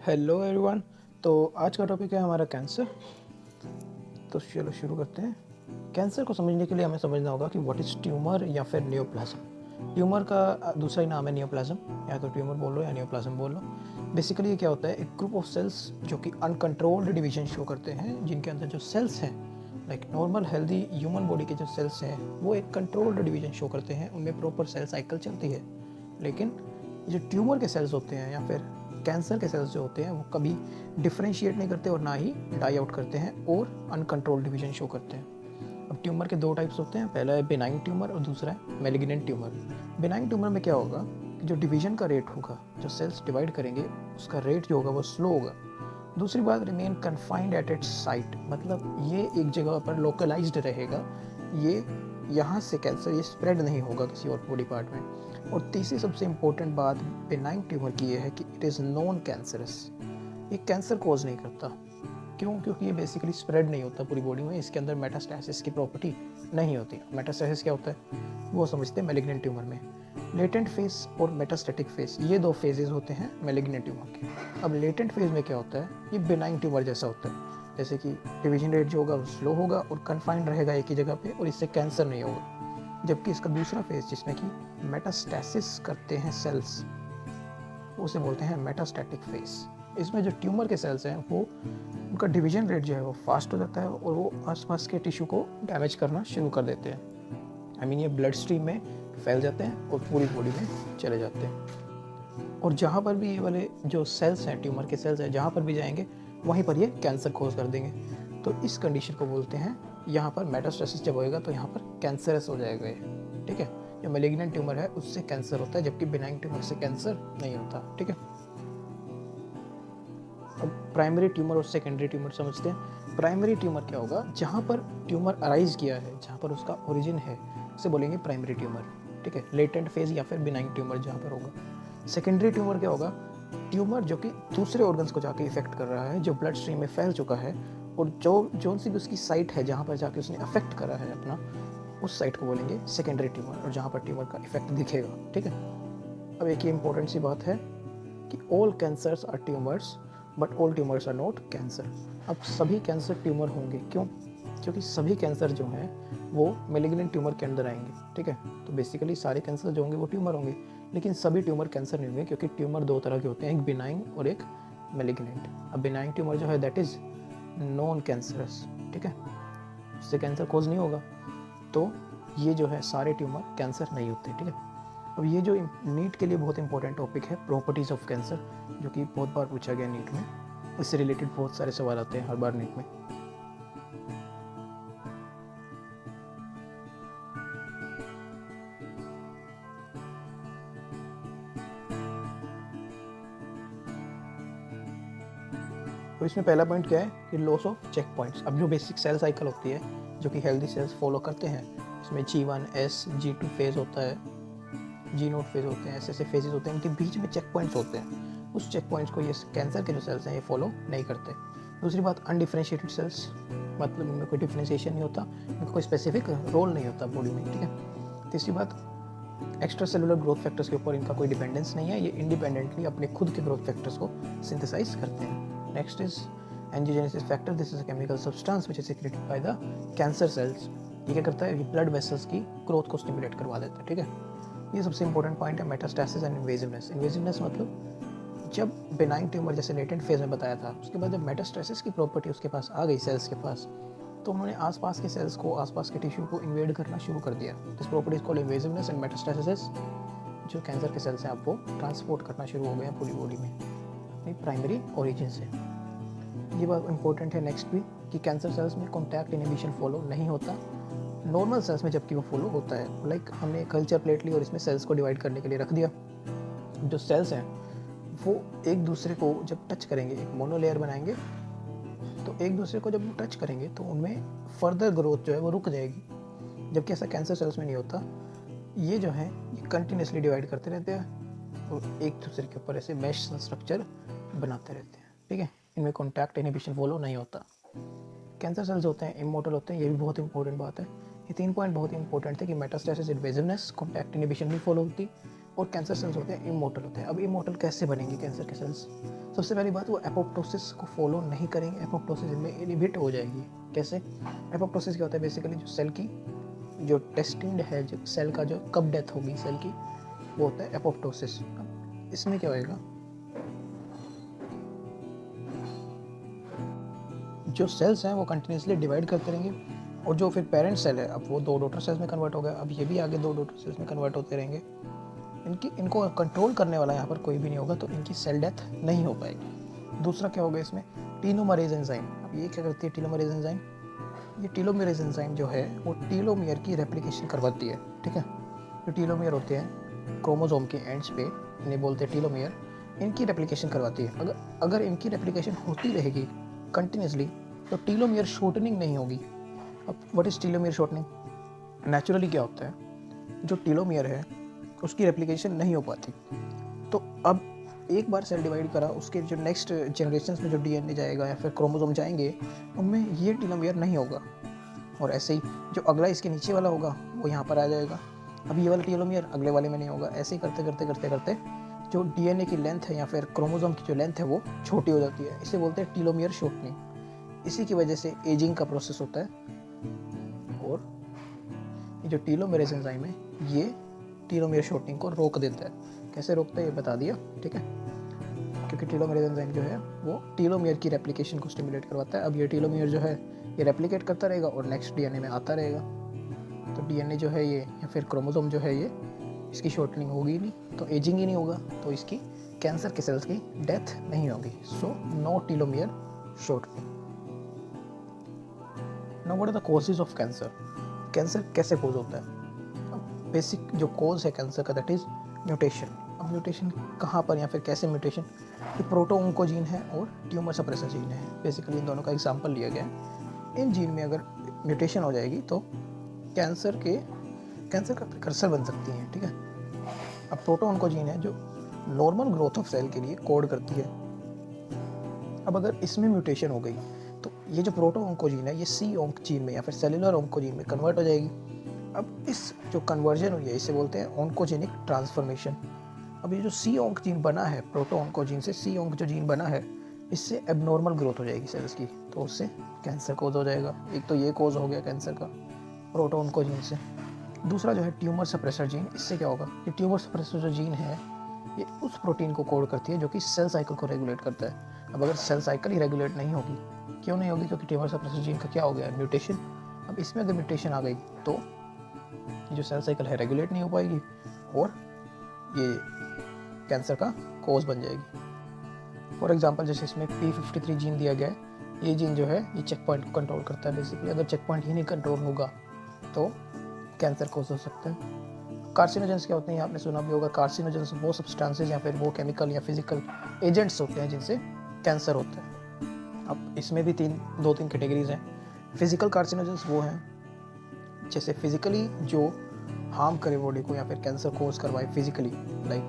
Hello everyone. तो आज का टॉपिक है हमारा कैंसर। तो चलो शुरू करते हैं। कैंसर को समझने के लिए हमें समझना होगा कि व्हाट इज़ ट्यूमर या फिर नियोप्लाज्म। ट्यूमर का दूसरा ही नाम है नियोप्लाज्म, या तो ट्यूमर बोल लो या नियोप्लाज्म बोल लो। बेसिकली ये क्या होता है, एक ग्रुप ऑफ सेल्स जो कि अनकंट्रोल्ड डिवीजन शो करते हैं, जिनके अंदर जो सेल्स हैं like normal healthy human body के जो सेल्स हैं वो एक कंट्रोल्ड डिवीजन शो करते हैं, उनमें प्रॉपर सेल साइकिल चलती है। लेकिन जो ट्यूमर के सेल्स होते हैं या फिर कैंसर के सेल्स जो होते हैं वो कभी डिफ्रेंशिएट नहीं करते और ना ही डाई आउट करते हैं और अनकंट्रोल्ड डिवीजन शो करते हैं। अब ट्यूमर के दो टाइप्स होते हैं, पहला है बिनाइन ट्यूमर और दूसरा है मैलिग्नेंट ट्यूमर। बिनाइन ट्यूमर में क्या होगा कि जो डिवीजन का रेट होगा, जो सेल्स डिवाइड करेंगे उसका रेट जो होगा वो स्लो होगा। दूसरी बात, remain confined at its site, मतलब ये एक जगह पर लोकलाइज्ड रहेगा, ये यहाँ से कैंसर ये स्प्रेड नहीं होगा किसी और बॉडी पार्ट में। और तीसरी सबसे इम्पोर्टेंट बात बेनाइन ट्यूमर की ये है कि इट इज़ नॉन कैंसरस, ये कैंसर कॉज नहीं करता। क्यों? क्योंकि ये बेसिकली स्प्रेड नहीं होता पूरी बॉडी में, इसके अंदर मेटास्टैसिस की प्रॉपर्टी नहीं होती। मेटास्टैसिस क्या होता है वो समझते हैं मैलिग्नेंट ट्यूमर में। लेटेंट फेज और मेटास्टैटिक फेज, ये दो फेजेस होते हैं मैलिग्नेंट ट्यूमर के। अब लेटेंट फेज में क्या होता है, ये बिनाइन ट्यूमर जैसा होता है, जैसे कि डिवीजन रेट जो होगा वो स्लो होगा और कन्फाइंड रहेगा एक ही जगह पे और इससे कैंसर नहीं होगा। जबकि इसका दूसरा फेज जिसमें कि मेटास्टैसिस करते हैं सेल्स, उसे बोलते हैं मेटास्टैटिक फेज। इसमें जो ट्यूमर के सेल्स हैं वो उनका डिवीजन रेट जो है वो फास्ट हो जाता है और वो आसपास के टिश्यू को डैमेज करना शुरू कर देते हैं। ये ब्लड स्ट्रीम में फैल जाते हैं और पूरी बॉडी में चले जाते हैं। और जहाँ पर भी ये वाले जो सेल्स हैं, ट्यूमर के सेल्स हैं, जहाँ पर भी जाएंगे वहीं पर ये कैंसर खोज कर देंगे। तो इस कंडीशन को बोलते हैं, यहाँ पर मेटास्टेसिस जब होएगा तो यहाँ पर कैंसरस हो जाएगा ये, ठीक है। जो मैलिग्नेंट ट्यूमर है उससे कैंसर होता है, जबकि बिनाइन ट्यूमर से कैंसर नहीं होता, ठीक है। अब प्राइमरी ट्यूमर और सेकेंडरी ट्यूमर समझते हैं। प्राइमरी ट्यूमर क्या होगा, जहाँ पर ट्यूमर अराइज किया है, जहाँ पर उसका ओरिजिन है, उसे बोलेंगे प्राइमरी ट्यूमर, ठीक है। लेटेंट फेज या फिर बिनाइन ट्यूमर जहाँ पर होगा। सेकेंडरी ट्यूमर क्या होगा, ट्यूमर जो कि दूसरे ऑर्गन्स को जाके इफेक्ट कर रहा है, जो ब्लड स्ट्रीम में फैल चुका है और जो सी भी उसकी साइट है जहाँ पर जाके उसने अफेक्ट करा है अपना, उस साइट को बोलेंगे सेकेंडरी ट्यूमर, और जहाँ पर ट्यूमर का इफेक्ट दिखेगा, ठीक है। अब एक ये इंपॉर्टेंट सी बात है कि all cancers are tumours but all tumours are not cancer. अब सभी कैंसर ट्यूमर होंगे, क्यों? क्योंकि सभी कैंसर जो हैं वो मैलिग्नेंट ट्यूमर के अंदर आएंगे, ठीक है। तो बेसिकली सारे कैंसर जो होंगे वो ट्यूमर होंगे, लेकिन सभी ट्यूमर कैंसर नहीं होंगे, क्योंकि ट्यूमर दो तरह के होते हैं, एक बिनाइन और एक मैलिग्नेंट। अब बिनाइन ट्यूमर जो है दैट इज़ नॉन कैंसरस, ठीक है, उससे कैंसर कोज नहीं होगा। तो ये जो है सारे ट्यूमर कैंसर नहीं होते, ठीक है। अब ये जो नीट के लिए बहुत इंपॉर्टेंट टॉपिक है, प्रॉपर्टीज़ ऑफ कैंसर, जो कि बहुत बार पूछा गया नीट में, इससे रिलेटेड बहुत सारे सवाल आते हैं हर बार नीट में। तो इसमें पहला पॉइंट क्या है कि लॉस ऑफ चेक पॉइंट्स। अब जो बेसिक सेल साइकिल होती है जो कि हेल्दी सेल्स फॉलो करते हैं, इसमें G1 S G2 फेज होता है, G0 फेज होते हैं, ऐसे फेजेस होते हैं, इनके बीच में चेक पॉइंट्स होते हैं। उस चेक पॉइंट्स को ये कैंसर के जो सेल्स हैं ये फॉलो नहीं करते। दूसरी बात, अनडिफ्रेंशिएटेड सेल्स, मतलब इनमें कोई डिफ्रेंशिएशन नहीं होता, इनका कोई स्पेसिफिक रोल नहीं होता बॉडी में, ठीक है। तीसरी बात, एक्स्ट्रा सेलुलर ग्रोथ फैक्टर्स के ऊपर इनका कोई डिपेंडेंस नहीं है, ये इंडिपेंडेंटली अपने खुद के ग्रोथ फैक्टर्स को सिंथेसाइज करते हैं। Next is angiogenesis factor, this is a chemical substance which is secreted by the cancer cells. ये क्या करता है, ये ब्लड वेसल्स की ग्रोथ को स्टिमुलेट करवा देता है, ठीक है। ये सबसे इंपॉर्टेंट पॉइंट है मेटास्टैसिस एंड इन्वेजिवनेस। इन्वेजिवनेस मतलब जब बेनाइन ट्यूमर जैसे लेटेंट फेज में बताया था, उसके बाद जब मेटास्टैसिस की प्रॉपर्टी उसके पास आ गई सेल्स के पास, तो उन्होंने आसपास के सेल्स को, आसपास के टिश्यू को इन्वेड करना शुरू कर दिया। This property is called invasiveness and metastasis. जो कैंसर के सेल्स हैं आपको ट्रांसपोर्ट करना शुरू हो गया पूरी बॉडी में अपनी प्राइमरी ओरिजिन से। ये बात इंपॉर्टेंट है नेक्स्ट भी कि कैंसर सेल्स में कॉन्टैक्ट इनहिबिशन फॉलो नहीं होता, नॉर्मल सेल्स में जबकि वो फॉलो होता है। लाइक हमने कल्चर प्लेट ली और इसमें सेल्स को डिवाइड करने के लिए रख दिया। जो सेल्स हैं वो एक दूसरे को जब टच करेंगे, एक मोनोलेयर बनाएंगे, तो एक दूसरे को जब टच करेंगे तो उनमें फर्दर ग्रोथ जो है वो रुक जाएगी। जबकि ऐसा कैंसर सेल्स में नहीं होता, ये जो है ये कंटिन्यूसली डिवाइड करते रहते हैं और एक दूसरे के ऊपर ऐसे मैश स्ट्रक्चर बनाते रहते हैं, ठीक है। इनमें कॉन्टैक्ट इनहिबिशन फॉलो नहीं होता। कैंसर सेल्स होते हैं इमोर्टल होते हैं, ये भी बहुत इंपॉर्टेंट बात है। ये 3 पॉइंट बहुत इंपॉर्टेंट थे कि मेटास्टैसिस, इन्वेजिवनेस, कॉन्टैक्ट इनहिबिशन नहीं फॉलो होती, और कैंसर सेल्स होते हैं इमोर्टल होते हैं। अब इमोर्टल कैसे बनेंगे कैंसर के सेल्स? सबसे पहली बात, वो एपोप्टोसिस को फॉलो नहीं करेंगे, एपोप्टोसिस इनमें इनहिबिट हो जाएगी। कैसे? एपोप्टोसिस क्या होता है? बेसिकली जो सेल की जो टेस्टिंग है, जो सेल का जो कब डेथ होगी सेल की, वो होता है एपोप्टोसिस। अब इसमें क्या होएगा, जो सेल्स हैं वो कंटिन्यूसली डिवाइड करते रहेंगे, और जो फिर पेरेंट सेल है अब वो 2 डॉटर सेल्स में कन्वर्ट हो गया, अब ये भी आगे 2 डॉटर सेल्स में कन्वर्ट होते रहेंगे। इनको कंट्रोल करने वाला यहाँ पर कोई भी नहीं होगा, तो इनकी सेल डेथ नहीं हो पाएगी। दूसरा क्या होगा इसमें, टीलोमरेज एंजाइम। अब ये क्या करती है टीलोमरेज एंजाइम? ये टीलोमरेज एंजाइम जो है वो टीलोमियर की रेप्लिकेशन करवाती है। ठीक है, जो टीलोमियर होते हैं क्रोमोसोम के एंड्स पे, इन्हें बोलते हैं टीलोमियर, इनकी रेप्लिकेशन करवाती है। अगर इनकी रेप्लिकेशन होती रहेगी कंटिन्यूसली तो टीलोमियर शॉर्टनिंग नहीं होगी। अब what is telomere shortening? Naturally क्या होता है, जो टीलोमियर है उसकी रेप्लिकेशन नहीं हो पाती, तो अब एक बार सेल डिवाइड करा, उसके जो नेक्स्ट जनरेशन्स में जो डीएनए जाएगा या फिर क्रोमोसोम जाएंगे, उनमें ये टीलोमियर नहीं होगा, और ऐसे ही जो अगला इसके नीचे वाला होगा वो यहाँ पर आ जाएगा। अब ये वाला टीलोमियर अगले वाले में नहीं होगा। ऐसे ही करते करते करते करते जो डीएनए की लेंथ है या फिर क्रोमोसोम की जो लेंथ है वो छोटी हो जाती है। इसे बोलते हैं टीलोमियर शॉर्टनिंग। इसी की वजह से एजिंग का प्रोसेस होता है। और ये जो टीलोमेरेज एंजाइम है ये टीलोमियर शॉर्टनिंग को रोक देता है। कैसे रोकता है ये बता दिया, ठीक है, क्योंकि टीलोमेरेज एंजाइम जो है वो टीलोमियर की रेप्लिकेशन को स्टिमुलेट करवाता है। अब ये टीलोमियर जो है ये रेप्लिकेट करता रहेगा और नेक्स्ट डीएनए में आता रहेगा, तो डीएनए जो है ये या फिर क्रोमोसोम जो है ये, इसकी शॉर्टनिंग होगी नहीं, तो एजिंग ही नहीं होगा, तो इसकी कैंसर के सेल्स की डेथ नहीं होगी। So no telomere shortening. Now what are the causes of cancer? Cancer कैसे कोज होता है? बेसिक जो कोज है कैंसर का, दैट इज म्यूटेशन। अब म्यूटेशन कहाँ पर या फिर कैसे म्यूटेशन? ये प्रोटोऑन्कोजीन है और ट्यूमर सप्रेसर जीन है। बेसिकली इन दोनों का एग्जांपल लिया गया है। इन जीन में अगर म्यूटेशन हो जाएगी तो कैंसर का प्रिकर्सर बन सकती हैं। ठीक है, अब प्रोटोऑन्कोजीन है जो नॉर्मल ग्रोथ ऑफ सेल के लिए कोड करती है। अब अगर इसमें म्यूटेशन हो गई तो ये जो प्रोटोऑन्कोजीन है ये सी ऑन्क जीन में या फिर सेलुलर ऑन्कोजीन में कन्वर्ट हो जाएगी। अब इस जो कन्वर्जन हुई है इसे बोलते हैं ऑन्कोजेनिक ट्रांसफॉर्मेशन। अब ये जो सी ऑन्क जीन बना है, प्रोटोऑन्कोजीन से सी ऑन्क जो जीन बना है, इससे एबनॉर्मल ग्रोथ हो जाएगी सेल्स की, तो उससे कैंसर कोज हो जाएगा। एक तो ये कोज हो गया कैंसर का प्रोटोऑन्कोजीन से। दूसरा जो है ट्यूमर सप्रेसर जीन। इससे क्या होगा, ये ट्यूमर सप्रेसर जो जीन है ये उस प्रोटीन को कोड करती है जो कि सेल साइकिल को रेगुलेट करता है। अब अगर सेल साइकिल ही रेगुलेट नहीं होगी, क्यों नहीं होगी? क्योंकि ट्यूमर सप्रेसर जीन का क्या हो गया, म्यूटेशन। अब इसमें अगर म्यूटेशन आ गई तो ये जो सेल साइकिल है रेगुलेट नहीं हो पाएगी और ये कैंसर का कोज बन जाएगी। फॉर एग्जांपल जैसे इसमें P53 जीन दिया गया है, ये जीन जो है ये चेक पॉइंट को कंट्रोल करता है। बेसिकली अगर चेक पॉइंट ही नहीं कंट्रोल होगा तो कैंसर कोज हो सकता है। कार्सिनोजेंस क्या होते हैं, आपने सुना भी होगा। कार्सिनोजेंस वो सब्सटेंसेज या फिर वो केमिकल या फिजिकल एजेंट्स होते हैं जिनसे कैंसर होता है। अब इसमें भी 2-3 कैटेगरीज हैं। फिजिकल कार्सिनोजेंस वो हैं जैसे फिजिकली जो हार्म करे बॉडी को या फिर कैंसर कोज करवाए फिजिकली, लाइक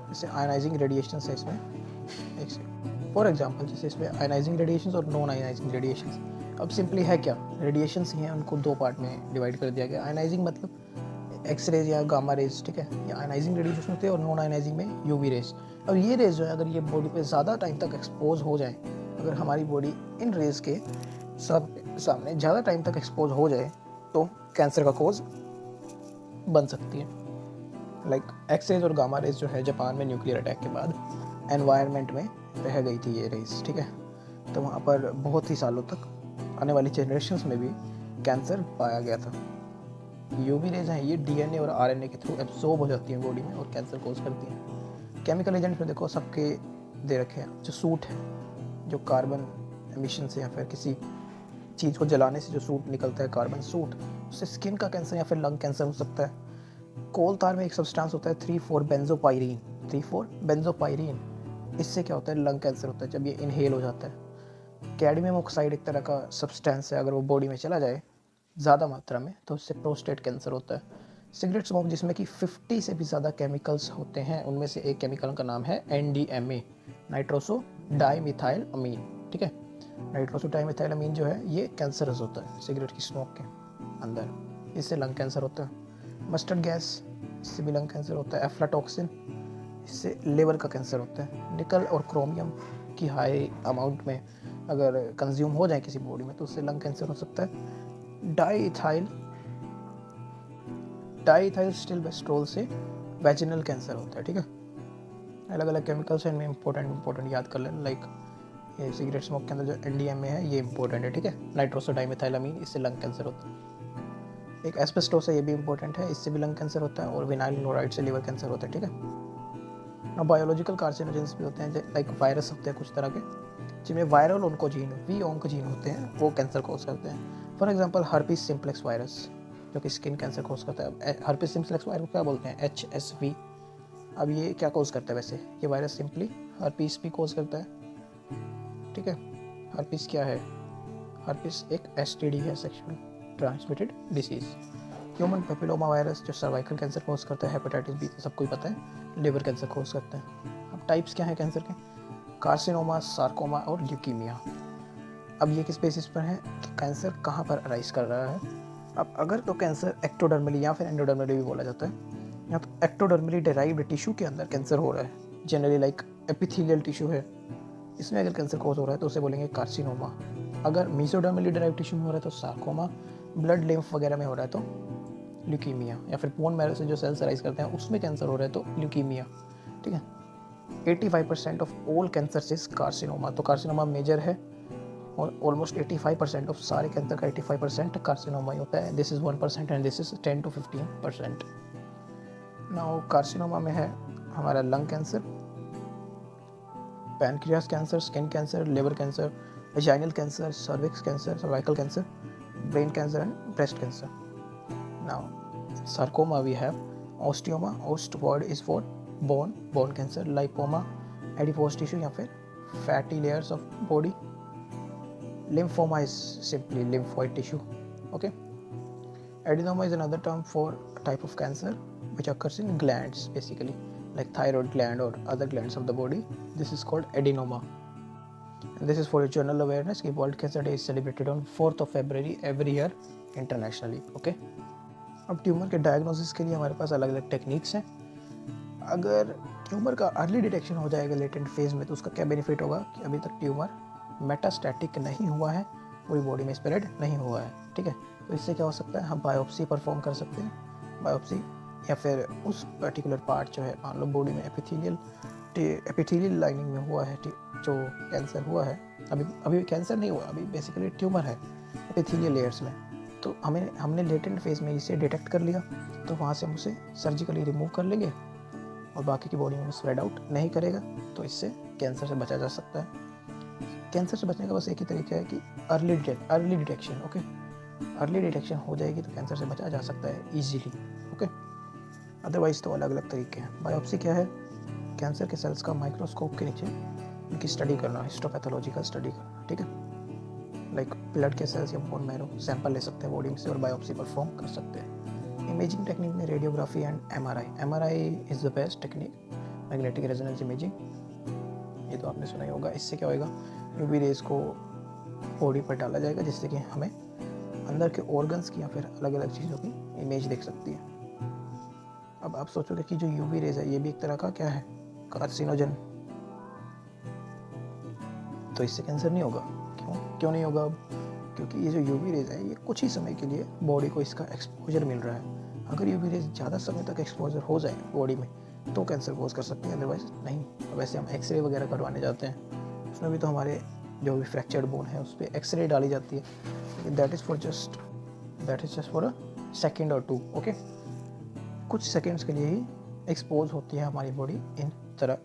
जैसे आयनाइजिंग रेडिएशन है इसमें। फॉर एग्जांपल जैसे इसमें आयनाइजिंग रेडिएशन और नॉन आयनाइजिंग रेडिएशन। अब सिंपली है क्या, रेडिएशंस ही हैं, उनको 2 पार्ट में डिवाइड कर दिया गया। आयनाइजिंग मतलब एक्सरेज या गामा रेज, ठीक है, या आयनाइजिंग रेडिएशन होते हैं, और नॉन आयनाइजिंग में यूवी रेज। अब ये रेज जो है अगर ये बॉडी पे ज़्यादा टाइम तक एक्सपोज हो जाए, अगर हमारी बॉडी इन रेज के सामने ज़्यादा टाइम तक एक्सपोज हो जाए तो कैंसर का कोज बन सकती है। लाइक एक्सरेज और गामा रेज जो है जापान में न्यूक्लियर अटैक के बाद एनवायरनमेंट में रह गई थी ये रेज, ठीक है, तो वहाँ पर बहुत ही सालों तक आने वाली जनरेशन्स में भी कैंसर पाया गया था। यूवी रेज हैं ये डीएनए और आरएनए के थ्रू एब्जॉर्ब हो जाती हैं बॉडी में और कैंसर कोज करती हैं। केमिकल एजेंट्स में देखो सबके दे रखे हैं। जो सूट है, जो कार्बन एमिशन से या फिर किसी चीज़ को जलाने से जो सूट निकलता है, कार्बन सूट, उससे स्किन का कैंसर या फिर लंग कैंसर हो सकता है। कोल तार में एक सब्सटेंस होता है 3,4-बेंजोपायरीन। 3,4-बेंजोपायरीन, इससे क्या होता है, लंग कैंसर होता है जब ये इनहेल हो जाता है। कैडमियम ऑक्साइड एक तरह का सब्सटेंस है, अगर वो बॉडी में चला जाए ज़्यादा मात्रा में तो उससे प्रोस्टेट कैंसर होता है। सिगरेट स्मोक जिसमें कि 50 से भी ज़्यादा केमिकल्स होते हैं, उनमें से एक केमिकल का नाम है NDMA, नाइट्रोसो डाइमिथाइल अमीन, ठीक है। नाइट्रोसो डाइमिथाइल अमीन जो है ये कैंसरस होता है सिगरेट की स्मोक के अंदर, इससे लंग कैंसर होता है। मस्टर्ड गैस इससे भी लंग कैंसर होता है। एफ्लाटॉक्सिन, इससे लिवर का कैंसर होता है। निकल और क्रोमियम की हाई अमाउंट में अगर कंज्यूम हो जाए किसी बॉडी में तो उससे लंग कैंसर हो सकता है। डाईइथाइल स्टिलबेस्ट्रोल से वैजिनल कैंसर होता है। ठीक है, अलग अलग केमिकल्स हैं, इनमें इंपॉर्टेंट याद कर लेना। लाइक ये सिगरेट स्मोक के अंदर जो एनडीएम में है ये इंपॉर्टेंट है। ठीक है, नाइट्रोसोडाइमेथाइलामीन, इससे लंग कैंसर होता है। एक एस्बेस्टोस है, ये भी इंपॉर्टेंट है, इससे भी लंग कैंसर होता है। और विनाइल क्लोराइड से लिवर कैंसर होता है। ठीक है, अब बायोलॉजिकल कार्सिनोजेंस भी होते हैं, लाइक वायरस होते हैं कुछ तरह के, जिनमें वायरल ओंकोजीन वी ओंकोजीन होते हैं, वो कैंसर कॉज करते हैं। For example herpes simplex virus जो कि स्किन कैंसर कॉज करता है। हर्पीस सिम्प्लेक्स वायरस क्या बोलते हैं, HSV। अब ये क्या कॉज करता है वैसे, ये वायरस सिंपली हर्पीस भी कॉज करता है। ठीक है, हर्पीस क्या है, हर्पीस एक STD है, sexual transmitted disease. Human papilloma virus जो सर्वाइकल कैंसर कॉज करता है। हेपेटाइटिस बी तो सबको ही पता है, लिवर कैंसर कॉज करता है। अब टाइप्स क्या है कैंसर के, कार्सिनोमा, सार्कोमा और ल्यूकीमिया। अब ये किस बेसिस पर है कि कैंसर कहाँ पर अराइज कर रहा है। अब अगर तो कैंसर एक्टोडर्मली या फिर एंडोडर्मली भी बोला जाता है, या तो एक्टोडर्मली डिराइव्ड टिश्यू के अंदर कैंसर हो रहा है, जनरली लाइक एपिथेलियल टिश्यू है, इसमें अगर कैंसर कॉज हो रहा है तो उसे बोलेंगे कार्सिनोमा। अगर मीसोडर्मली डिराइव्ड टिश्यू में हो रहा है तो सार्कोमा, ब्लड लिम्फ वगैरह में हो रहा है तो ल्यूकीमिया, या फिर बोन मैरो से जो सेल्स अराइज करते हैं उसमें कैंसर हो रहा है तो ल्यूकीमिया। ठीक है, 85% of all cancer is carcinoma. तो कार्सिनोमा मेजर है और ऑलमोस्ट 85% ऑफ सारे कैंसर का 85% कार्सिनोमा ही होता है। This is 1% and this is 10 to 15%। Now carcinoma में है हमारा lung cancer, pancreas cancer, skin cancer, liver cancer, vaginal cancer, cervix cancer, cervical cancer, brain cancer and breast cancer. Now sarcoma we have osteoma, ost word is for bone cancer, lipoma, adipose tissue या फिर fatty layers of body, lymphoma is simply lymphoid tissue. Okay, adenoma is another term for a type of cancer which occurs in glands, basically like thyroid gland or other glands of the body. This is called adenoma. And this is for your general awareness कि World Cancer Day is celebrated on 4th of February every year internationally. Okay, अब tumour के diagnosis के लिए हमारे पास अलग अलग techniques हैं। अगर ट्यूमर का अर्ली डिटेक्शन हो जाएगा लेटेंट फेज में तो उसका क्या बेनिफिट होगा कि अभी तक ट्यूमर मेटास्टैटिक नहीं हुआ है, पूरी बॉडी में स्प्रेड नहीं हुआ है। ठीक है, तो इससे क्या हो सकता है, हम बायोप्सी परफॉर्म कर सकते हैं। बायोप्सी या फिर उस पर्टिकुलर पार्ट जो है, मान लो बॉडी में एपिथेलियल लाइनिंग में हुआ है जो कैंसर हुआ है, अभी कैंसर नहीं हुआ, अभी बेसिकली ट्यूमर है एपिथेलियल लेयर्स में, तो हमने लेटेंट फेज में इसे डिटेक्ट कर लिया तो वहाँ से हम उसे सर्जिकली रिमूव कर लेंगे और बाकी की बॉडी में स्प्रेड आउट नहीं करेगा, तो इससे कैंसर से बचा जा सकता है। कैंसर से बचने का बस एक ही तरीका है कि early detection. Okay, early detection हो जाएगी तो कैंसर से बचा जा सकता है ईजीली। ओके, अदरवाइज तो अलग अलग तरीके हैं। बायोप्सी क्या है, कैंसर के सेल्स का माइक्रोस्कोप के नीचे उनकी स्टडी करना, हिस्टोपैथोलॉजी का स्टडी करना। ठीक है, लाइक ब्लड के सेल्स या बोन मैरो सैंपल ले सकते हैं बॉडी में से और बायोप्सी परफॉर्म कर सकते हैं। इमेजिंग टेक्निक में radiography and MRI is the best technique, magnetic resonance imaging, ये तो आपने सुना ही होगा। इससे क्या होएगा, यूवी रेज को बॉडी पर डाला जाएगा जिससे कि हमें अंदर के ऑर्गन्स की या फिर अलग अलग चीज़ों की इमेज देख सकती है। अब आप सोचोगे कि जो यूवी रेज है ये भी एक तरह का क्या है, कार्सिनोजन, तो इससे कैंसर नहीं होगा। क्यों नहीं होगा, क्योंकि ये जो यूवी रेज है ये कुछ ही समय के लिए बॉडी को इसका एक्सपोजर मिल रहा है। अगर यूवी रेज ज़्यादा समय तक एक्सपोजर हो जाए बॉडी में तो कैंसर कोज कर सकती है, अदरवाइज नहीं। वैसे हम एक्सरे वगैरह करवाने जाते हैं, उसमें भी तो हमारे जो भी फ्रैक्चर्ड बोन है उस पर एक्सरे डाली जाती है, लेकिन that is just for a second और 2। ओके, कुछ सेकेंड्स के लिए ही एक्सपोज होती है हमारी बॉडी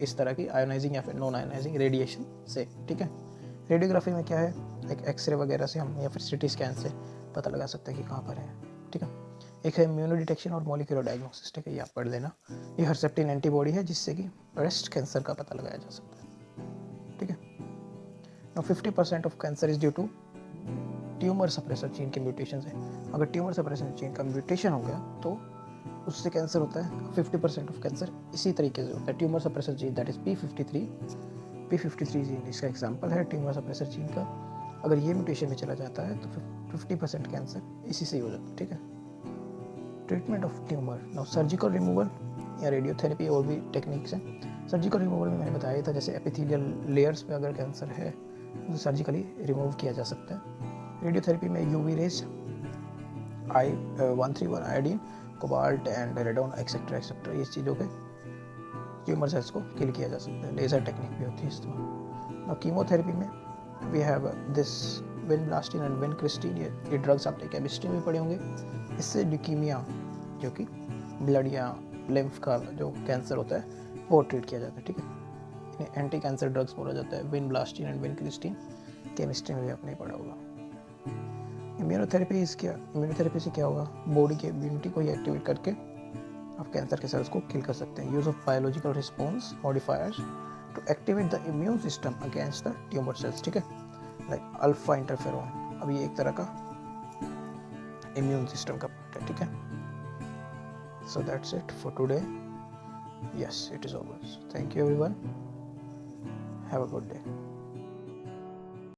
इस तरह की आयोनाइजिंग या फिर नॉन आयोनाइजिंग रेडिएशन से। ठीक है, रेडियोग्राफी में क्या है, एक एक्सरे वगैरह से हम या फिर CT स्कैन से पता लगा सकते हैं कि कहाँ पर है। ठीक है, एक है इम्यूनो डिटेक्शन और मॉलिक्यूलर डायग्नोसिस। ठीक है, ये आप पढ़ लेना। ये हर्सेप्टिन एंटीबॉडी है जिससे कि ब्रेस्ट कैंसर का पता लगाया जा सकता है। ठीक है, now 50% of cancer is due to tumour suppressor gene के म्यूटेशन से। अगर ट्यूमर सप्रेसर जीन का म्यूटेशन हो गया तो उससे कैंसर होता है। 50% ऑफ कैंसर इसी तरीके से होता है, tumour suppressor gene, that is P53 gene इसका एग्जाम्पल है ट्यूमर सप्रेसर जीन का। अगर ये म्यूटेशन में चला जाता है तो 50% कैंसर इसी से ही हो जाता है। ठीक है, treatment of tumour. Now surgical removal या रेडियोथेरेपी और भी टेक्निक्स हैं। सर्जिकल रिमूवल में मैंने बताया था, जैसे एपिथेलियल लेयर्स पे अगर कैंसर है तो सर्जिकली रिमूव किया जा सकता है। रेडियोथेरेपी में UV rays, I-131 iodine, cobalt and radon etcetera etcetera, ये चीज़ों के ट्यूमर सेल्स को किल किया जा सकता है। लेज़र टेक्निक भी होती है इसमें। और कीमोथेरेपी में we have this vinblastine and vincristine, ये ड्रग्स आपने केमिस्ट्री में पढ़े होंगे। इससे ल्यूकीमिया, जो कि ब्लड या लिम्फ का जो कैंसर होता है, वो ट्रीट किया जाता है, ठीक है। इन्हें एंटी कैंसर ड्रग्स बोला जाता है, विनब्लास्टिन एंड विनक्रिस्टिन, केमिस्ट्री में भी आपने पढ़ा होगा। इम्यूनोथेरेपी से क्या होगा, बॉडी के इम्यूनिटी को ही एक्टिवेट करके आप कैंसर के सेल्स को किल कर सकते हैं। Use of biological response modifiers to activate the immune system against the tumour cells, ठीक है, लाइक अल्फा इंटरफेरोन। अब ये एक तरह का इम्यून सिस्टम का पार्ट है, ठीक है। So that's it for today. Yes, it is over. Thank you everyone, have a good day.